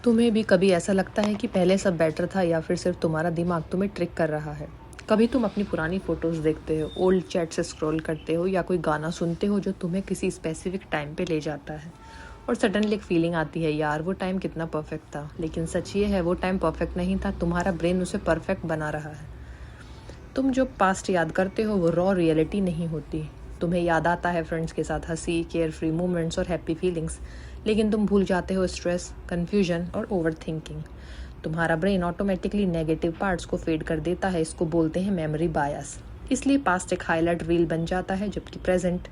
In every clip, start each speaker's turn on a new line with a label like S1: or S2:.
S1: तुम्हें भी कभी ऐसा लगता है कि पहले सब बेटर था या फिर सिर्फ तुम्हारा दिमाग तुम्हें ट्रिक कर रहा है? कभी तुम अपनी पुरानी फ़ोटोज़ देखते हो, ओल्ड चैट से स्क्रॉल करते हो या कोई गाना सुनते हो जो तुम्हें किसी स्पेसिफिक टाइम पे ले जाता है और सडनली एक फीलिंग आती है, यार वो टाइम कितना परफेक्ट था। लेकिन सच ये है, वो टाइम परफेक्ट नहीं था, तुम्हारा ब्रेन उसे परफेक्ट बना रहा है। तुम जो पास्ट याद करते हो वो रॉ रियलिटी नहीं होती। तुम्हें याद आता है फ्रेंड्स के साथ हंसी, केयर फ्री मोमेंट्स और हैप्पी फीलिंग्स, लेकिन तुम भूल जाते हो स्ट्रेस, कन्फ्यूजन और ओवर थिंकिंग। तुम्हारा ब्रेन ऑटोमेटिकली नेगेटिव पार्ट्स को फेड कर देता है। इसको बोलते हैं मेमोरी बायस। इसलिए पास्ट एक हाईलाइट रील बन जाता है जबकि प्रेजेंट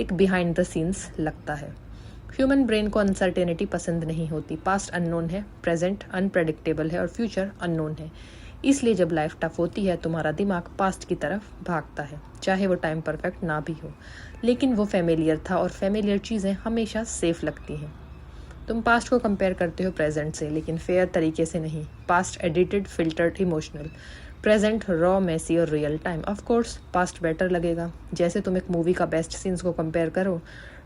S1: एक बिहाइंड द सीन्स लगता है। ह्यूमन ब्रेन को अनसर्टेनिटी पसंद नहीं होती। पास्ट अननोन है, प्रेजेंट अनप्रेडिक्टेबल है और फ्यूचर अननोन है। इसलिए जब लाइफ टफ होती है तुम्हारा दिमाग पास्ट की तरफ भागता है, चाहे वो टाइम परफेक्ट ना भी हो, लेकिन वो फेमिलियर था और फेमिलियर चीज़ें हमेशा सेफ लगती हैं। तुम पास्ट को कंपेयर करते हो प्रेजेंट से, लेकिन फेयर तरीके से नहीं। Past edited, filtered, emotional, present raw, messy और real time. Of course past better लगेगा, जैसे तुम एक मूवी का बेस्ट सीन्स को कंपेयर करो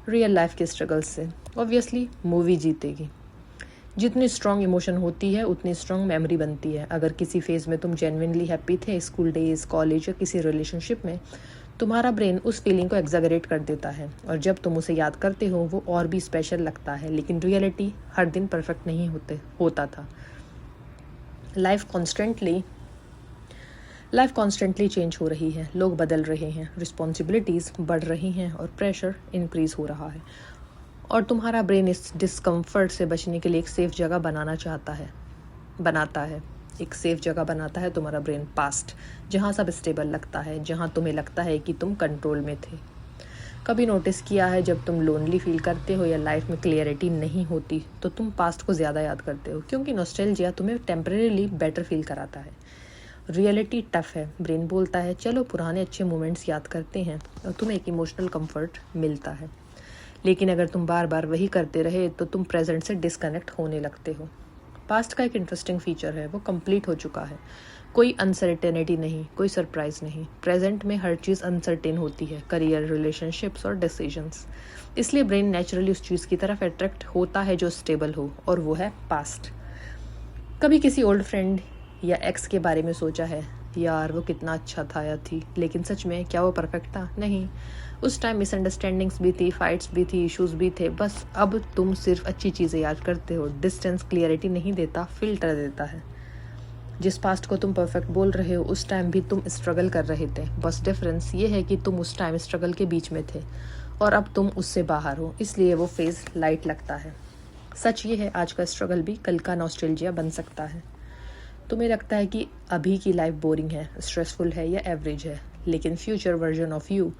S1: रियल लाइफ के स्ट्रगल्स से। ऑब्वियसली मूवी जीतेगी। जितनी स्ट्रॉन्ग इमोशन होती है उतनी स्ट्रॉन्ग मेमोरी बनती है। अगर किसी फेज में तुम जेन्युइनली हैप्पी थे, स्कूल डेज, कॉलेज या किसी रिलेशनशिप में, तुम्हारा ब्रेन उस फीलिंग को एग्जैगरेट कर देता है और जब तुम उसे याद करते हो वो और भी स्पेशल लगता है। लेकिन रियलिटी हर दिन परफेक्ट नहीं होता था। लाइफ कॉन्स्टेंटली चेंज हो रही है, लोग बदल रहे हैं, रिस्पॉन्सिबिलिटीज़ बढ़ रही हैं और प्रेशर इंक्रीज हो रहा है। और तुम्हारा ब्रेन इस डिस्कम्फर्ट से बचने के लिए एक सेफ जगह बनाता है। एक सेफ जगह बनाता है तुम्हारा ब्रेन, पास्ट, जहाँ सब स्टेबल लगता है, जहाँ तुम्हें लगता है कि तुम कंट्रोल में थे। कभी नोटिस किया है, जब तुम लोनली फील करते हो या लाइफ में क्लियरिटी नहीं होती तो तुम पास्ट को ज़्यादा याद करते हो, क्योंकि नॉस्टैल्जिया तुम्हें टेम्परेरीली बेटर फील कराता है। रियलिटी टफ है, ब्रेन बोलता है चलो पुराने अच्छे मोमेंट्स याद करते हैं और तुम्हें एक इमोशनल कंफर्ट मिलता है। लेकिन अगर तुम बार बार वही करते रहे तो तुम प्रेजेंट से डिस्कनेक्ट होने लगते हो। पास्ट का एक इंटरेस्टिंग फीचर है, वो कंप्लीट हो चुका है। कोई अनसर्टेनिटी नहीं, कोई सरप्राइज नहीं। प्रेजेंट में हर चीज़ अनसर्टेन होती है, करियर, रिलेशनशिप्स और डिसीजंस। इसलिए ब्रेन नेचुरली उस चीज़ की तरफ अट्रैक्ट होता है जो स्टेबल हो, और वो है पास्ट। कभी किसी ओल्ड फ्रेंड या एक्स के बारे में सोचा है, यार वो कितना अच्छा था या थी, लेकिन सच में क्या वो परफेक्ट था? नहीं। उस टाइम मिसअंडरस्टैंडिंग्स भी थी, फाइट्स भी थी, इश्यूज भी थे। बस अब तुम सिर्फ अच्छी चीज़ें याद करते हो। डिस्टेंस क्लियरिटी नहीं देता, फिल्टर देता है। जिस पास्ट को तुम परफेक्ट बोल रहे हो उस टाइम भी तुम स्ट्रगल कर रहे थे। बस डिफरेंस ये है कि तुम उस टाइम स्ट्रगल के बीच में थे और अब तुम उससे बाहर हो, इसलिए वो फेज लाइट लगता है। सच ये है, आज का स्ट्रगल भी कल का नॉस्टैल्जिया बन सकता है। तुम्हें लगता है कि अभी की लाइफ बोरिंग है, स्ट्रेसफुल है या एवरेज है, लेकिन फ्यूचर वर्जन ऑफ यू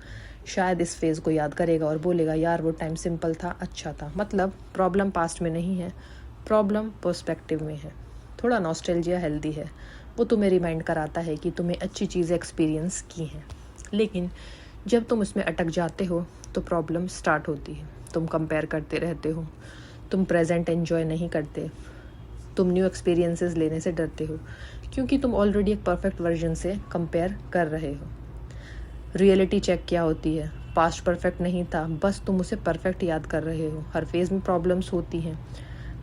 S1: शायद इस फेज़ को याद करेगा और बोलेगा, यार वो टाइम सिंपल था, अच्छा था। मतलब प्रॉब्लम पास्ट में नहीं है, प्रॉब्लम पर्सपेक्टिव में है। थोड़ा नॉस्टैल्जिया हेल्दी है, वो तुम्हें रिमाइंड कराता है कि तुम्हें अच्छी चीज़ें एक्सपीरियंस की हैं। लेकिन जब तुम उसमें अटक जाते हो तो प्रॉब्लम स्टार्ट होती है। तुम कंपेयर करते रहते हो, तुम प्रेजेंट एंजॉय नहीं करते, तुम न्यू एक्सपीरियंसेस लेने से डरते हो, क्योंकि तुम ऑलरेडी एक परफेक्ट वर्जन से कंपेयर कर रहे हो। रियलिटी चेक क्या होती है? पास्ट परफेक्ट नहीं था, बस तुम उसे परफेक्ट याद कर रहे हो। हर फेज में प्रॉब्लम्स होती हैं,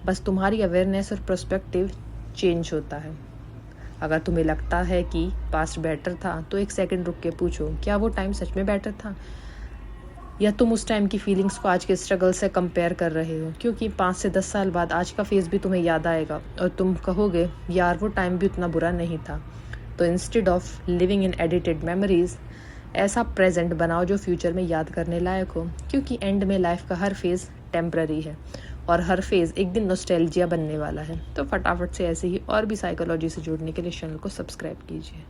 S1: बस तुम्हारी अवेयरनेस और पर्सपेक्टिव चेंज होता है। अगर तुम्हें लगता है कि पास्ट बेटर था तो एक सेकंड रुक के पूछो, क्या वो टाइम सच में बेटर था, या तुम उस टाइम की फीलिंग्स को आज के स्ट्रगल से कंपेयर कर रहे हो? क्योंकि 5 से 10 साल बाद आज का फेज भी तुम्हें याद आएगा और तुम कहोगे, यार वो टाइम भी उतना बुरा नहीं था। तो instead of living in edited memories, ऐसा प्रेजेंट बनाओ जो फ्यूचर में याद करने लायक हो, क्योंकि एंड में लाइफ का हर फेज़ टेम्पररी है और हर फेज़ एक दिन नॉस्टैल्जिया बनने वाला है। तो फटाफट से ऐसे ही और भी साइकोलॉजी से जुड़ने के लिए चैनल को सब्सक्राइब कीजिए।